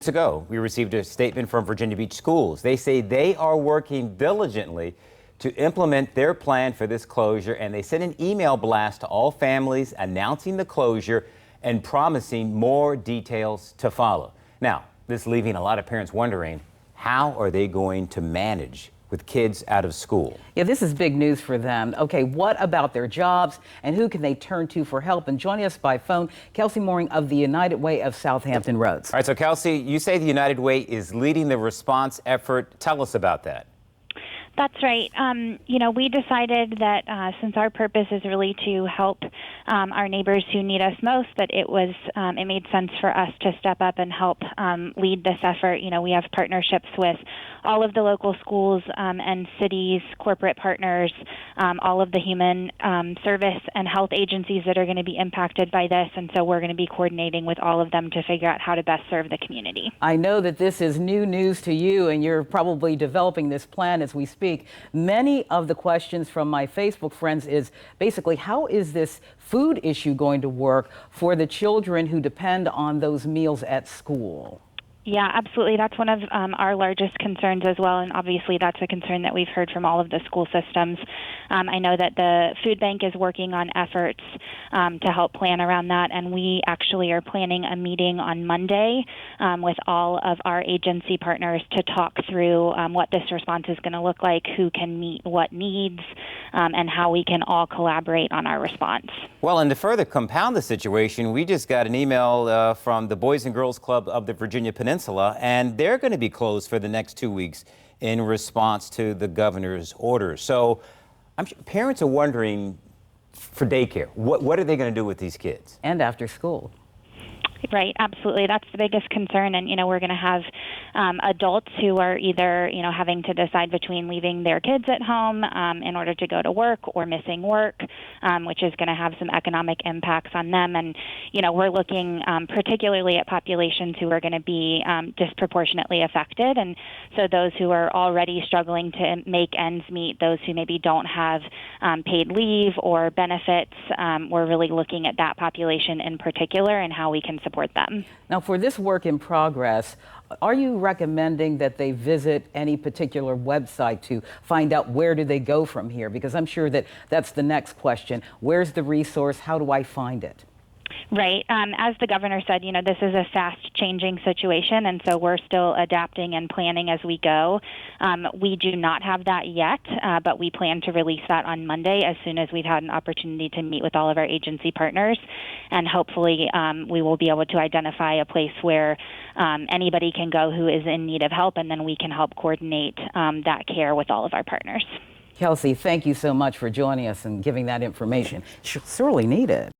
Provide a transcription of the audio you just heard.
Minutes ago, we received a statement from Virginia Beach Schools. They say they are working diligently to implement their plan for this closure, and they sent an email blast to all families announcing the closure and promising more details to follow. Now, this leaving a lot of parents wondering, how are they going to manage with kids out of school? Yeah, this is big news for them. Okay, what about their jobs and who can they turn to for help? And joining us by phone, Kelsey Mooring of the United Way of Southampton Roads. All right, so Kelsey, you say the United Way is leading the response effort. Tell us about that. That's right. We decided that since our purpose is really to help our neighbors who need us most, that it made sense for us to step up and help lead this effort. We have partnerships with all of the local schools and cities, corporate partners, all of the human service and health agencies that are going to be impacted by this. And so we're going to be coordinating with all of them to figure out how to best serve the community. I know that this is new news to you, and you're probably developing this plan as we speak. Many of the questions from my Facebook friends is basically, how is this food issue going to work for the children who depend on those meals at school? Yeah, absolutely. That's one of our largest concerns as well, and obviously that's a concern that we've heard from all of the school systems. I know that the food bank is working on efforts to help plan around that, and we actually are planning a meeting on Monday with all of our agency partners to talk through what this response is going to look like, who can meet what needs, and how we can all collaborate on our response. Well, and to further compound the situation, we just got an email from the Boys and Girls Club of the Virginia Peninsula, and they're going to be closed for the next 2 weeks in response to the governor's orders. So I'm sure parents are wondering for daycare, what are they going to do with these kids? And after school. Right, absolutely. That's the biggest concern. And, we're going to have adults who are either, having to decide between leaving their kids at home in order to go to work or missing work, which is going to have some economic impacts on them. And, we're looking particularly at populations who are going to be disproportionately affected. And so those who are already struggling to make ends meet, those who maybe don't have paid leave or benefits, we're really looking at that population in particular and how we can support them. Now, for this work in progress, are you recommending that they visit any particular website to find out where do they go from here? Because I'm sure that that's the next question. Where's the resource? How do I find it? Right. As the governor said, this is a fast-changing situation, and so we're still adapting and planning as we go. We do not have that yet, but we plan to release that on Monday as soon as we've had an opportunity to meet with all of our agency partners, and hopefully we will be able to identify a place where anybody can go who is in need of help, and then we can help coordinate that care with all of our partners. Kelsey, thank you so much for joining us and giving that information. Sorely needed.